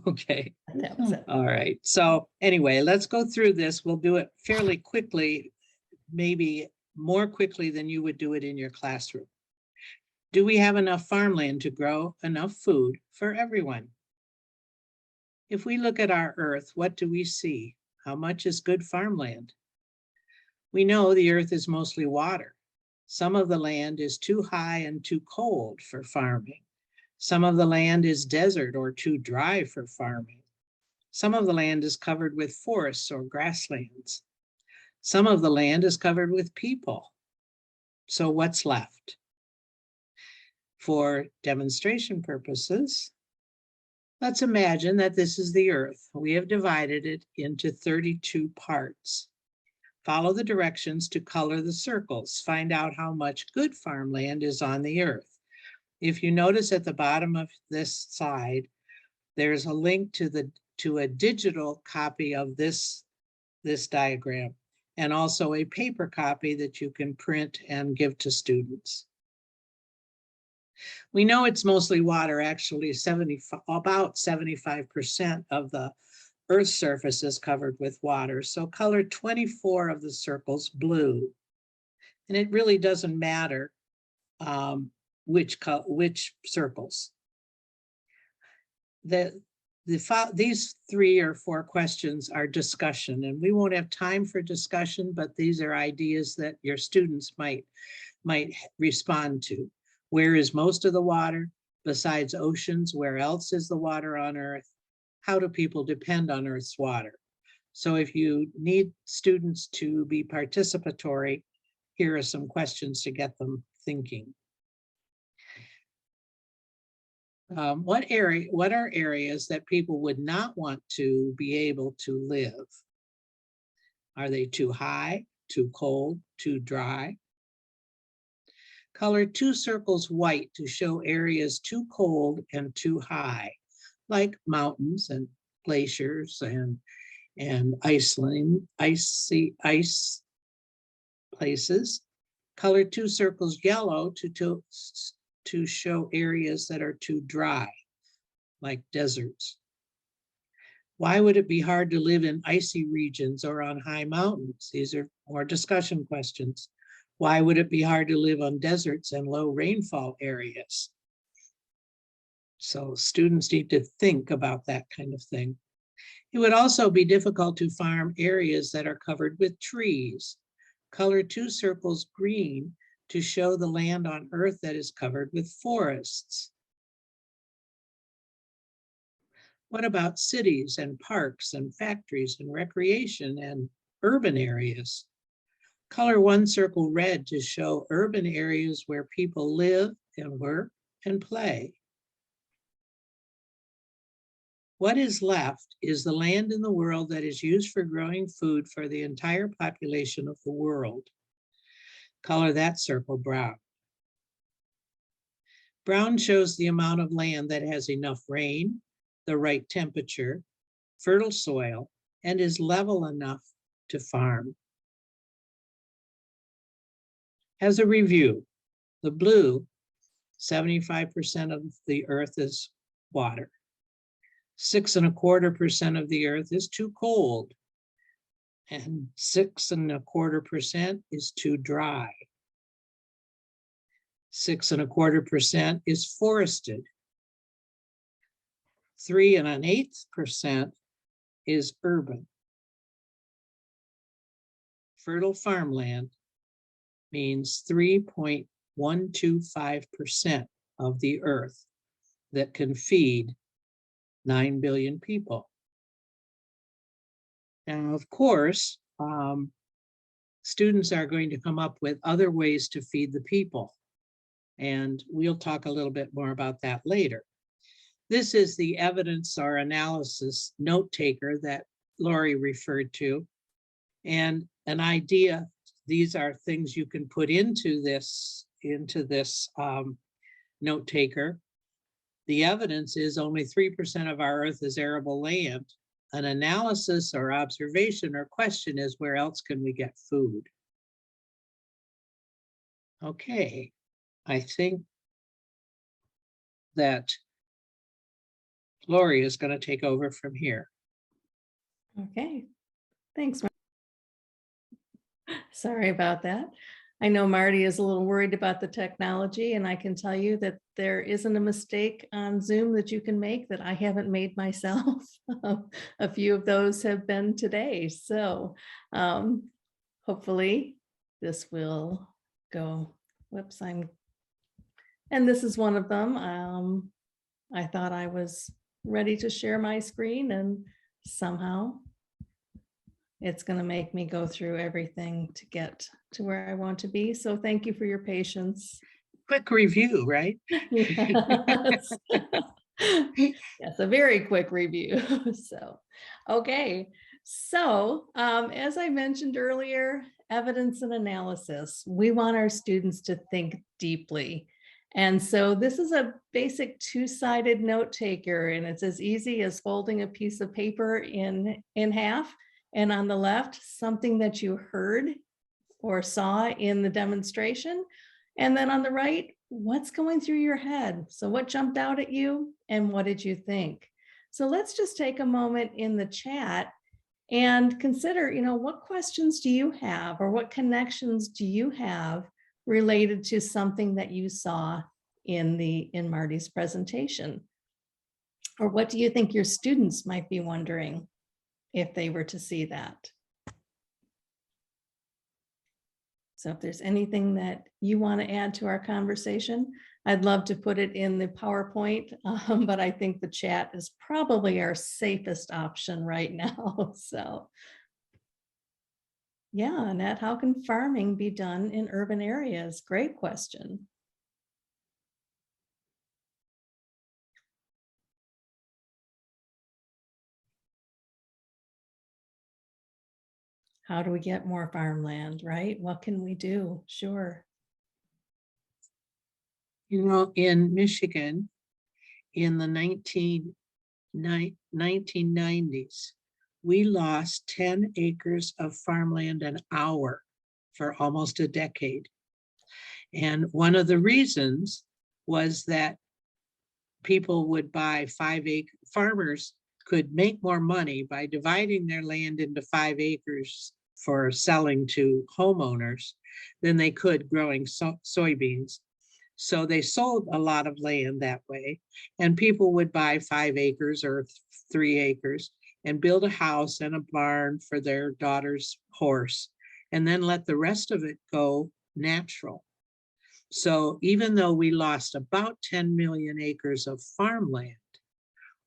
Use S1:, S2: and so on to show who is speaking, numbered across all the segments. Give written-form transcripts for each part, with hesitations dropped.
S1: Okay.
S2: That was it.
S1: All right. So anyway, let's go through this. We'll do it fairly quickly, maybe more quickly than you would do it in your classroom. Do we have enough farmland to grow enough food for everyone? If we look at our earth, what do we see? How much is good farmland? We know the earth is mostly water. Some of the land is too high and too cold for farming. Some of the land is desert or too dry for farming. Some of the land is covered with forests or grasslands. Some of the land is covered with people. So what's left? For demonstration purposes, let's imagine that this is the earth. We have divided it into 32 parts. Follow the directions to color the circles. Find out how much good farmland is on the earth. If you notice at the bottom of this slide, there's a link to a digital copy of this diagram, and also a paper copy that you can print and give to students. We know it's mostly water. Actually, about 75% of the Earth's surface is covered with water. So color 24 of the circles blue. And it really doesn't matter which circles. These 3 or 4 questions are discussion, and we won't have time for discussion, but these are ideas that your students might respond to. Where is most of the water? Besides oceans, where else is the water on Earth? How do people depend on Earth's water? So if you need students to be participatory, here are some questions to get them thinking. What are areas that people would not want to be able to live? Are they too high, too cold, too dry? Color 2 circles white to show areas too cold and too high, like mountains and glaciers and icy ice places. Color 2 circles yellow to show areas that are too dry, like deserts. Why would it be hard to live in icy regions or on high mountains? These are more discussion questions. Why would it be hard to live on deserts and low rainfall areas? So students need to think about that kind of thing. It would also be difficult to farm areas that are covered with trees. Color 2 circles green to show the land on Earth that is covered with forests. What about cities and parks and factories and recreation and urban areas? Color 1 circle red to show urban areas where people live and work and play. What is left is the land in the world that is used for growing food for the entire population of the world. Color that circle brown. Brown shows the amount of land that has enough rain, the right temperature, fertile soil, and is level enough to farm. As a review, the blue, 75% of the earth is water. 6.25% of the earth is too cold, and 6.25% is too dry. 6.25% is forested. 3.125% is urban. Fertile farmland means 3.125% of the earth that can feed 9 billion people. Now, of course, students are going to come up with other ways to feed the people, and we'll talk a little bit more about that later. This is the evidence or analysis note taker that Lori referred to, and an idea. These are things you can put into this note taker. The evidence is only 3% of our Earth is arable land. An analysis or observation or question is, where else can we get food? Okay, I think that Gloria is going to take over from here.
S2: Okay, thanks. Sorry about that. I know Marty is a little worried about the technology, and I can tell you that there isn't a mistake on Zoom that you can make that I haven't made myself. A few of those have been today. So hopefully this will go. Whoops, and this is one of them. I thought I was ready to share my screen, and somehow it's going to make me go through everything to get to where I want to be. So thank you for your patience.
S1: Quick review, right?
S2: Yes. Yes, a very quick review. So, okay. So, as I mentioned earlier, evidence and analysis, we want our students to think deeply. And so this is a basic two-sided note taker, and it's as easy as folding a piece of paper in half. And on the left, something that you heard or saw in the demonstration. And then on the right, what's going through your head? So what jumped out at you and what did you think? So let's just take a moment in the chat and consider, what questions do you have or what connections do you have related to something that you saw in Marty's presentation? Or what do you think your students might be wondering if they were to see that? So if there's anything that you want to add to our conversation, I'd love to put it in the PowerPoint, but I think the chat is probably our safest option right now. So yeah, Annette, how can farming be done in urban areas? Great question. How do we get more farmland, right? What can we do? Sure.
S1: In Michigan, in the 1990s, we lost 10 acres of farmland an hour for almost a decade. And one of the reasons was that people would buy 5-acre, farmers could make more money by dividing their land into 5 acres for selling to homeowners than they could growing soybeans. So they sold a lot of land that way, and people would buy 5 acres or 3 acres and build a house and a barn for their daughter's horse, and then let the rest of it go natural. So even though we lost about 10 million acres of farmland,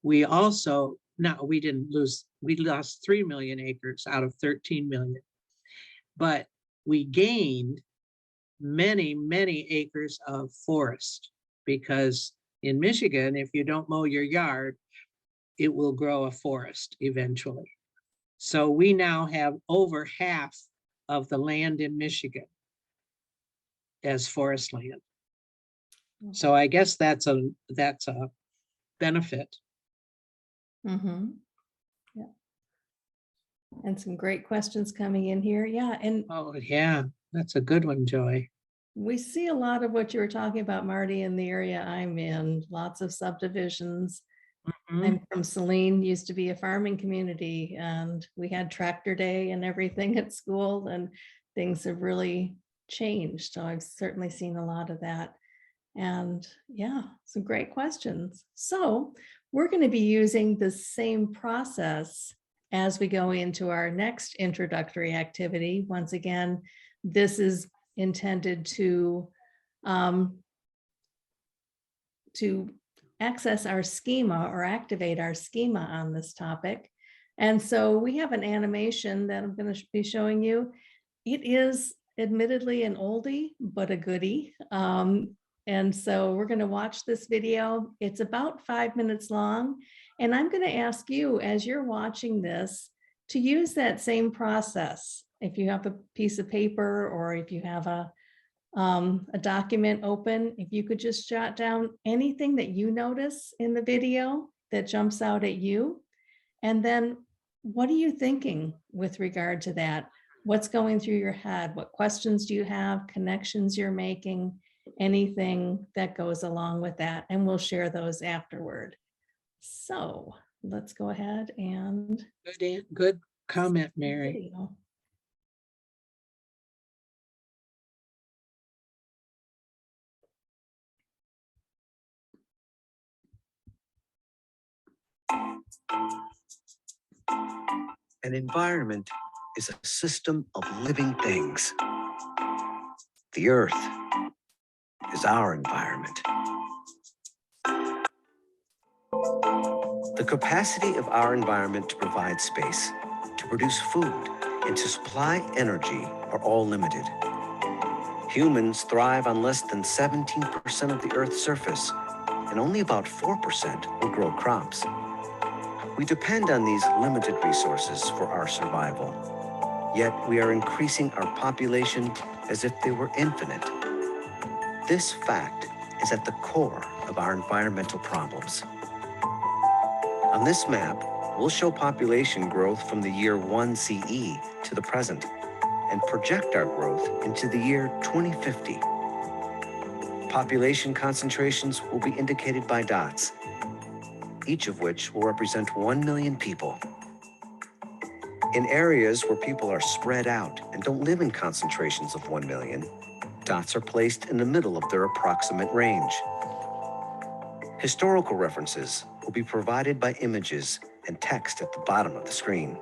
S1: we also, we didn't lose, we lost 3 million acres out of 13 million, but we gained many, many acres of forest, because in Michigan, if you don't mow your yard, it will grow a forest eventually. So we now have over half of the land in Michigan as forest land. So I guess that's a benefit.
S2: Mm-hmm. Yeah. And some great questions coming in here. Yeah. And
S1: oh yeah, that's a good one, Joy.
S2: We see a lot of what you were talking about, Marty, in the area I'm in, lots of subdivisions.
S1: Mm-hmm.
S2: I'm from Saline, used to be a farming community, and we had tractor day and everything at school, and things have really changed. So I've certainly seen a lot of that. And yeah, some great questions. So we're going to be using the same process as we go into our next introductory activity. Once again, this is intended to access our schema or activate our schema on this topic. And so we have an animation that I'm going to be showing you. It is admittedly an oldie, but a goodie. And so we're going to watch this video. It's about 5 minutes long. And I'm going to ask you, as you're watching this, to use that same process. If you have a piece of paper or if you have a document open, if you could just jot down anything that you notice in the video that jumps out at you. And then what are you thinking with regard to that? What's going through your head? What questions do you have? Connections you're making? Anything that goes along with that? And we'll share those afterward. So let's go ahead and
S1: Good comment, Mary.
S2: video.
S3: An environment is a system of living things. The Earth is our environment. The capacity of our environment to provide space, to produce food, and to supply energy are all limited. Humans thrive on less than 17% of the Earth's surface, and only about 4% will grow crops. We depend on these limited resources for our survival. Yet we are increasing our population as if they were infinite. This fact is at the core of our environmental problems. On this map, we'll show population growth from the year 1 CE to the present and project our growth into the year 2050. Population concentrations will be indicated by dots, each of which will represent 1 million people. In areas where people are spread out and don't live in concentrations of 1 million, dots are placed in the middle of their approximate range. Historical references will be provided by images and text at the bottom of the screen.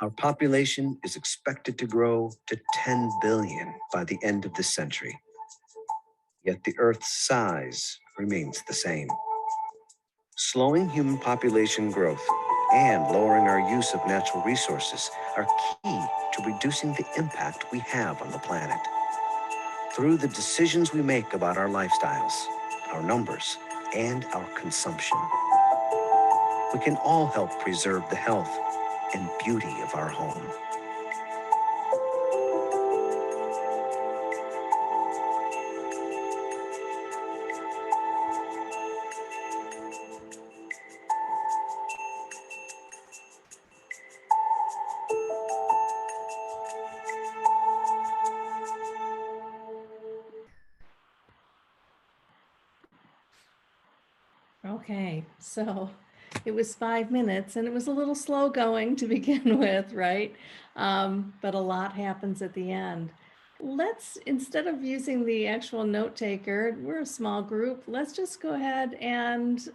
S3: Our population is expected to grow to 10 billion by the end of this century. Yet the Earth's size remains the same. Slowing human population growth and lowering our use of natural resources are key to reducing the impact we have on the planet. Through the decisions we make about our lifestyles, our numbers, and our consumption, we can all help preserve the health and beauty of our home.
S2: Okay, so it was 5 minutes and it was a little slow going to begin with, right? But a lot happens at the end. Let's, instead of using the actual note taker, we're a small group, let's just go ahead and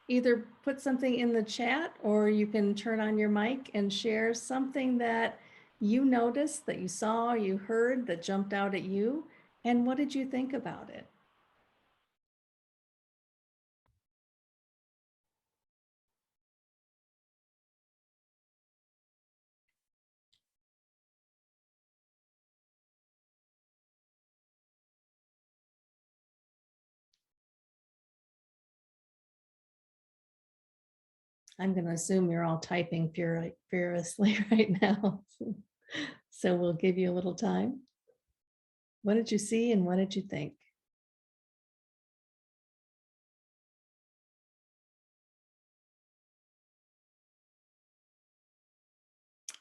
S2: either put something in the chat, or you can turn on your mic and share something that you noticed, that you saw, you heard, that jumped out at you, and what did you think about it? I'm going to assume you're all typing furiously right now. So we'll give you a little time. What did you see and what did you think?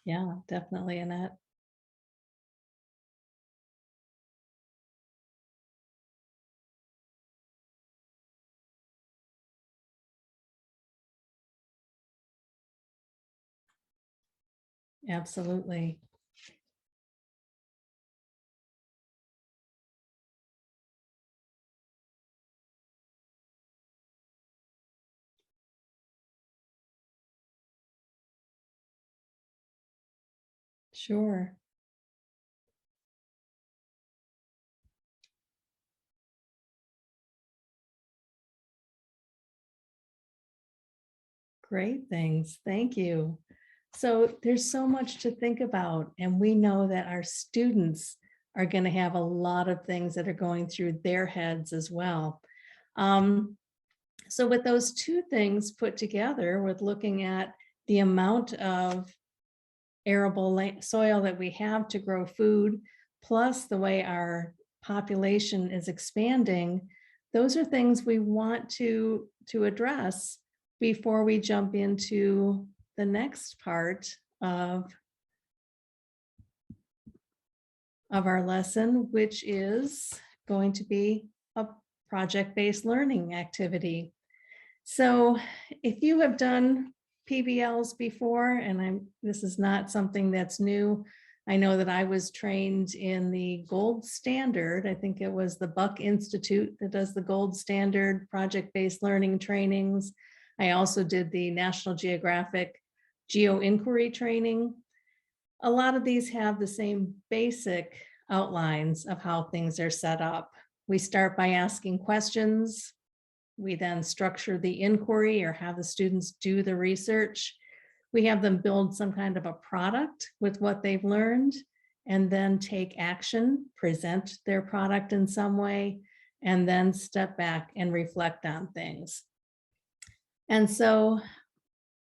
S2: Yeah, definitely, Annette. Absolutely. Sure. Great things. Thank you. So there's so much to think about, and we know that our students are going to have a lot of things that are going through their heads as well. So with those two things put together, with looking at the amount of arable soil that we have to grow food, plus the way our population is expanding, those are things we want to address before we jump into the next part of our lesson, which is going to be a project-based learning activity. So if you have done PBLs before, and this is not something that's new, I know that I was trained in the gold standard. I think it was the Buck Institute that does the gold standard project-based learning trainings. I also did the National Geographic GeoInquiry training. A lot of these have the same basic outlines of how things are set up. We start by asking questions. We then structure the inquiry or have the students do the research. We have them build some kind of a product with what they've learned, and then take action, present their product in some way, and then step back and reflect on things. And so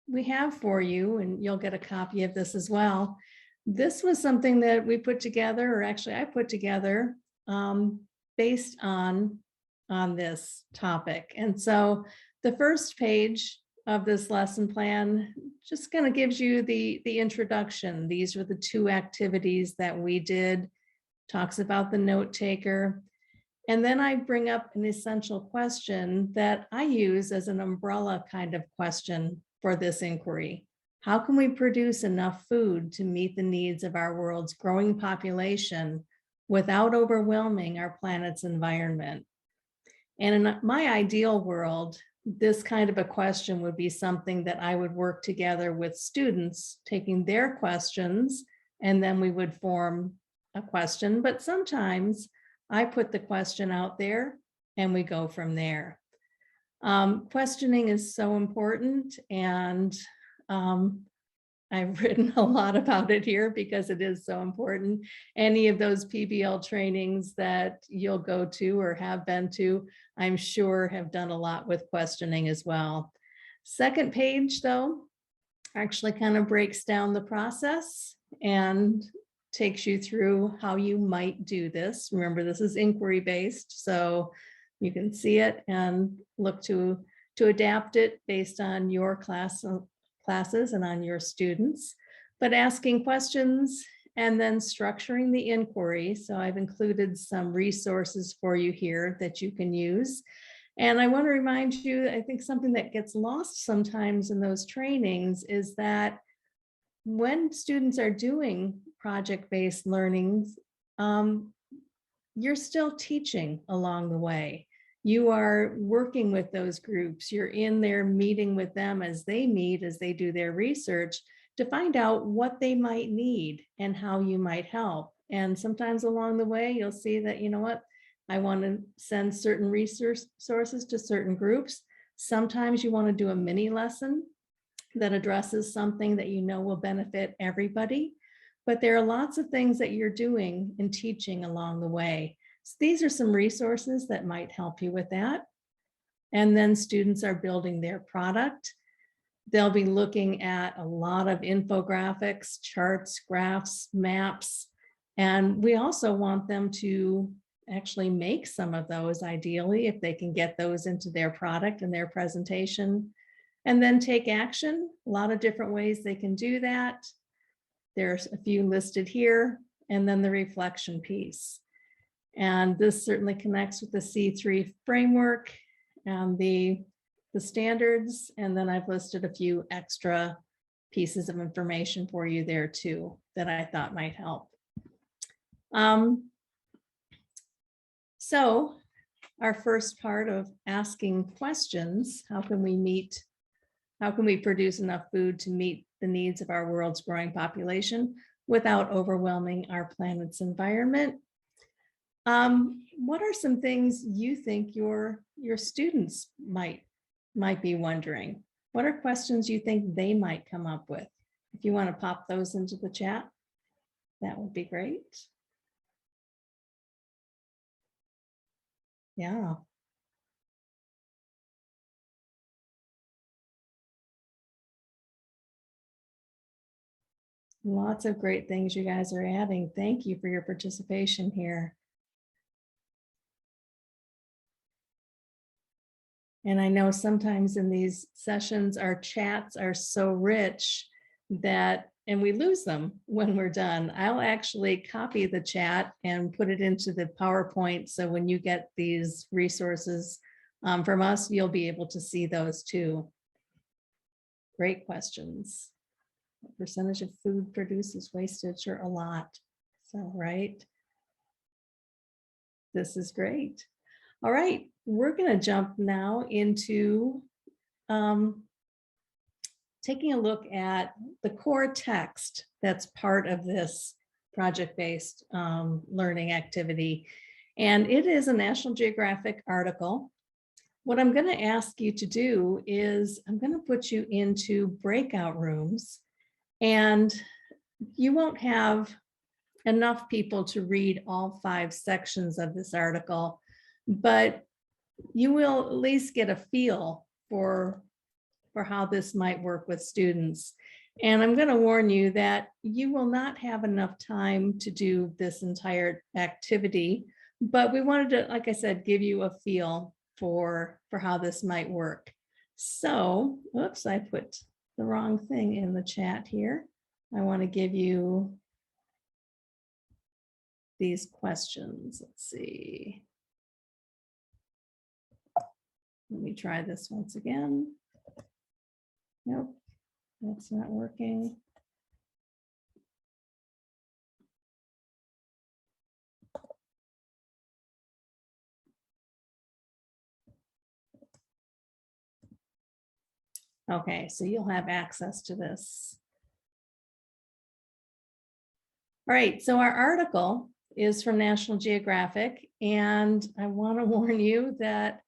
S2: we have for you, and you'll get a copy of this as well. This was something that we put together, or actually I put together based on this topic. And so the first page of this lesson plan just kind of gives you the introduction. These were the two activities that we did, talks about the note taker. And then I bring up an essential question that I use as an umbrella kind of question for this inquiry. How can we produce enough food to meet the needs of our world's growing population without overwhelming our planet's environment? And in my ideal world, this kind of a question would be something that I would work together with students, taking their questions, and then we would form a question. But sometimes I put the question out there and we go from there. Questioning is so important, and I've written a lot about it here because it is so important. Any of those PBL trainings that you'll go to or have been to, I'm sure have done a lot with questioning as well. Second page, though, actually kind of breaks down the process and takes you through how you might do this. Remember, this is inquiry based, so you can see it and look to adapt it based on your classes and on your students, but asking questions and then structuring the inquiry. So I've included some resources for you here that you can use. And I want to remind you, I think something that gets lost sometimes in those trainings is that when students are doing project-based learnings, you're still teaching along the way. You are working with those groups. You're in there meeting with them as they meet, as they do their research, to find out what they might need and how you might help. And sometimes along the way, you'll see that, you know what, I want to send certain resources to certain groups. Sometimes you want to do a mini lesson that addresses something that you know will benefit everybody. But there are lots of things that you're doing and teaching along the way. So these are some resources that might help you with that. And then students are building their product. They'll be looking at a lot of infographics, charts, graphs, maps. And we also want them to actually make some of those, ideally, if they can get those into their product and their presentation. And then take action. A lot of different ways they can do that. There's a few listed here, and then the reflection piece. And this certainly connects with the C3 framework and the standards. And then I've listed a few extra pieces of information for you there too, that I thought might help. So our first part of asking questions, how can we produce enough food to meet the needs of our world's growing population without overwhelming our planet's environment? What are some things you think your students might be wondering? What are questions you think they might come up with? If you want to pop those into the chat, that would be great. Yeah. Lots of great things you guys are adding. Thank you for your participation here. And I know sometimes in these sessions, our chats are so rich that, and we lose them when we're done. I'll actually copy the chat and put it into the PowerPoint. So when you get these resources from us, you'll be able to see those too. Great questions. What percentage of food produced is wasted? Sure, a lot. So, right. This is great. All right, we're going to jump now into taking a look at the core text that's part of this project-based learning activity. And it is a National Geographic article. What I'm going to ask you to do is I'm going to put you into breakout rooms, and you won't have enough people to read all 5 sections of this article, but you will at least get a feel for how this might work with students. And I'm going to warn you that you will not have enough time to do this entire activity, but we wanted to, like I said, give you a feel for how this might work. So, oops, I put the wrong thing in the chat here. I want to give you these questions. Let's see. Let me try this once again. Nope, that's not working. Okay, so you'll have access to this. All right, so our article is from National Geographic, and I want to warn you that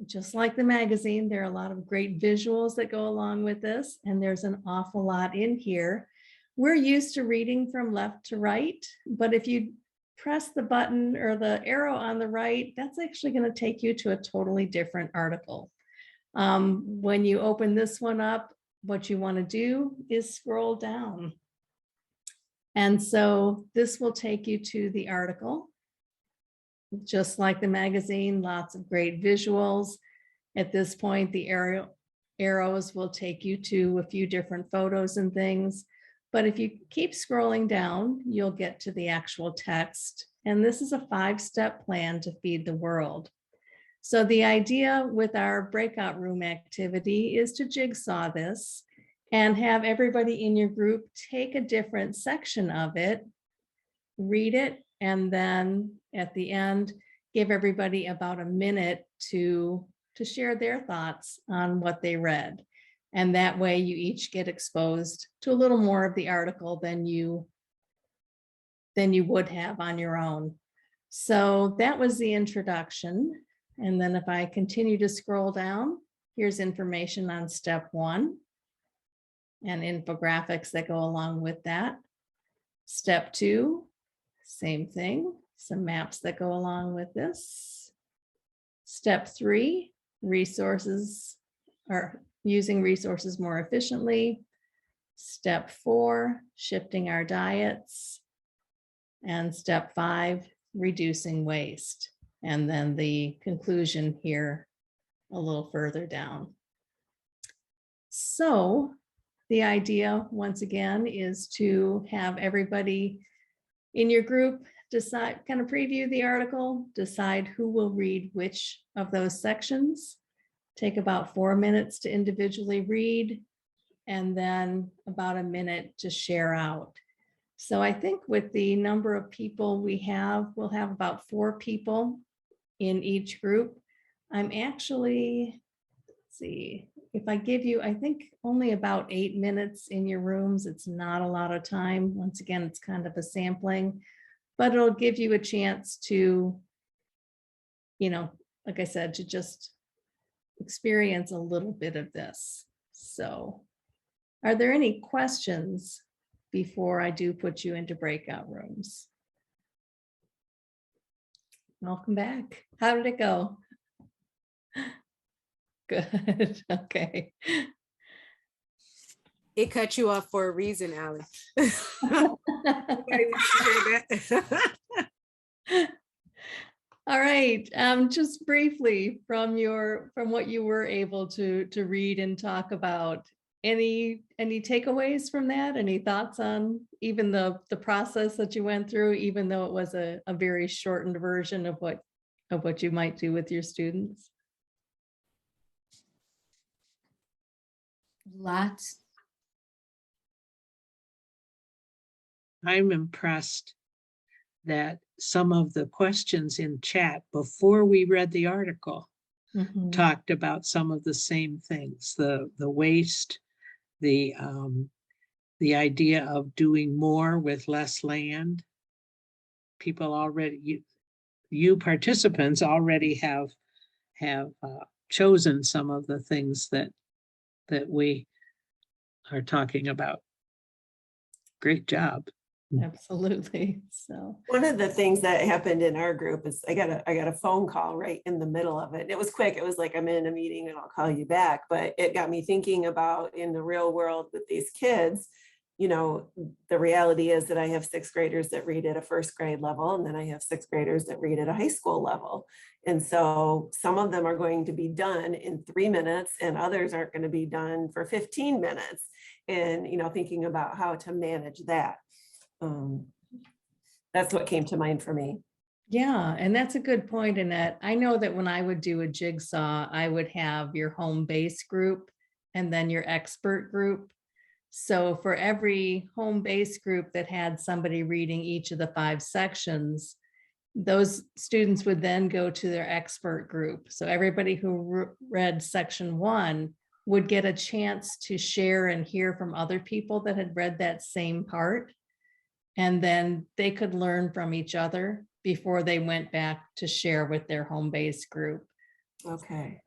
S2: just like the magazine, there are a lot of great visuals that go along with this, and there's an awful lot in here. We're used to reading from left to right, but if you press the button or the arrow on the right, that's actually going to take you to a totally different article. When you open this one up, what you want to do is scroll down. And so this will take you to the article. Just like the magazine, lots of great visuals. At this point, the arrows will take you to a few different photos and things. But if you keep scrolling down, you'll get to the actual text. And this is a 5-step plan to feed the world. So the idea with our breakout room activity is to jigsaw this and have everybody in your group take a different section of it, read it, and then at the end, give everybody about a minute to share their thoughts on what they read. And that way you each get exposed to a little more of the article than you would have on your own. So that was the introduction. And then if I continue to scroll down, here's information on step 1 and infographics that go along with that. Step 2, same thing, some maps that go along with this. Step 3, resources, or using resources more efficiently. Step 4, shifting our diets. And step 5, reducing waste. And then the conclusion here a little further down. So the idea, once again, is to have everybody in your group decide, kind of preview the article, decide who will read which of those sections, take about 4 minutes to individually read, and then about a minute to share out. So I think with the number of people we have, we'll have about 4 people in each group. I'm actually, let's see, if I give you, I think only about 8 minutes in your rooms, it's not a lot of time. Once again, it's kind of a sampling, but it'll give you a chance to, you know, like I said, to just experience a little bit of this. So are there any questions before I do put you into breakout rooms? Welcome back. How did it go? Good. Okay.
S4: It cut you off for a reason, Allie.
S2: All right. Just briefly from what you were able to read and talk about, any takeaways from that? Any thoughts on even the process that you went through, even though it was a very shortened version of what you might do with your students?
S5: Lots.
S1: I'm impressed that some of the questions in chat before we read the article
S2: Mhm.
S1: talked about some of the same things, the waste, the idea of doing more with less land. People already, you participants already have chosen some of the things that we are talking about. Great job.
S2: Absolutely. So
S6: One of the things that happened in our group is I got a phone call right in the middle of it. It was quick. It was like, I'm in a meeting and I'll call you back. But it got me thinking about in the real world with these kids, you know, the reality is that I have 6th graders that read at a 1st grade level, and then I have 6th graders that read at a high school level. And so some of them are going to be done in 3 minutes and others aren't going to be done for 15 minutes. And, you know, thinking about how to manage that. That's what came to mind for me.
S2: yeah, and that's a good point, Annette. I know that when I would do a jigsaw, I would have your home base group and then your expert group. So for every home base group that had somebody reading each of the 5 sections, those students would then go to their expert group. So everybody who read section 1 would get a chance to share and hear from other people that had read that same part. And then they could learn from each other before they went back to share with their home-based group.
S6: Okay.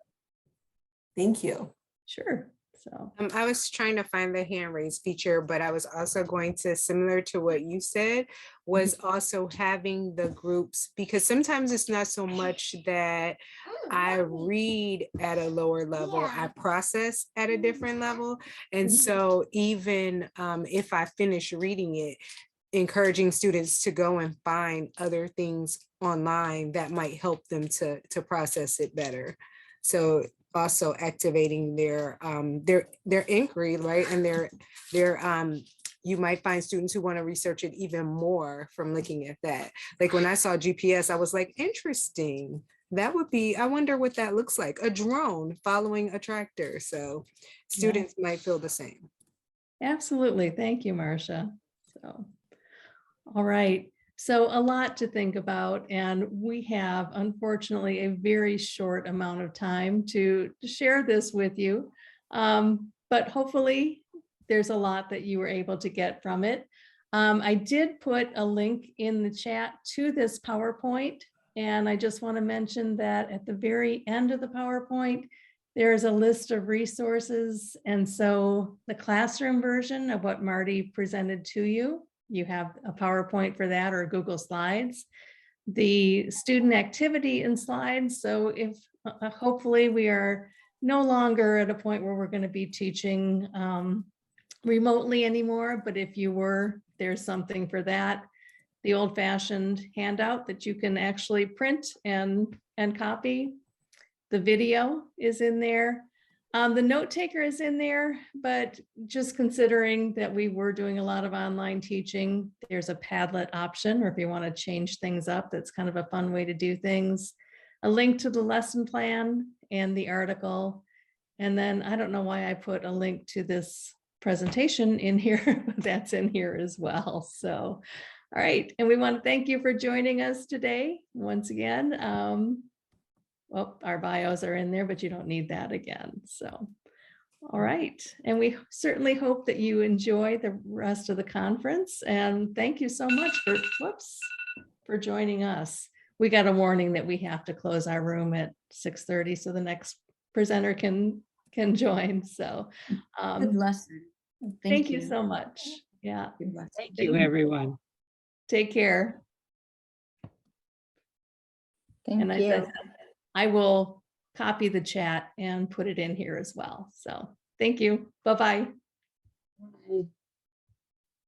S6: Thank you.
S2: Sure. So,
S4: I was trying to find the hand raise feature, but I was also going to, similar to what you said, was also having the groups, because sometimes it's not so much that I read at a lower level, I process at a different level. And so even if I finish reading it, encouraging students to go and find other things online that might help them to process it better. So also activating their inquiry, right? And you might find students who want to research it even more from looking at that. Like when I saw GPS, I was like, interesting. That would be, I wonder what that looks like. A drone following a tractor. So students might feel the same.
S2: absolutely. Thank you, Marcia. So, all right. So a lot to think about, and we have unfortunately a very short amount of time to share this with you. But hopefully there's a lot that you were able to get from it. I did put a link in the chat to this PowerPoint, and I just want to mention that at the very end of the PowerPoint, there's a list of resources. And so the classroom version of what Marty presented to you, you have a PowerPoint for that or Google Slides. The student activity in slides. So if hopefully we are no longer at a point where we're going to be teaching remotely anymore, but if you were, there's something for that. The old-fashioned handout that you can actually print and copy. The video is in there. The note taker is in there, but just considering that we were doing a lot of online teaching, there's a Padlet option, or if you want to change things up, that's kind of a fun way to do things. A link to the lesson plan and the article. And then I don't know why I put a link to this presentation in here, but that's in here as well. So, all right. And we want to thank you for joining us today. Once again, well, our bios are in there, but you don't need that again. So, all right. And we certainly hope that you enjoy the rest of the conference. And thank you so much for joining us. We got a warning that we have to close our room at 6:30 so the next presenter can join. So
S5: Good lesson.
S2: thank you so much. Yeah.
S5: Good lesson.
S1: Thank you, everyone.
S2: Take care.
S5: Thank
S2: And
S5: you.
S2: I will copy the chat and put it in here as well. So thank you. Bye-bye.
S5: Bye.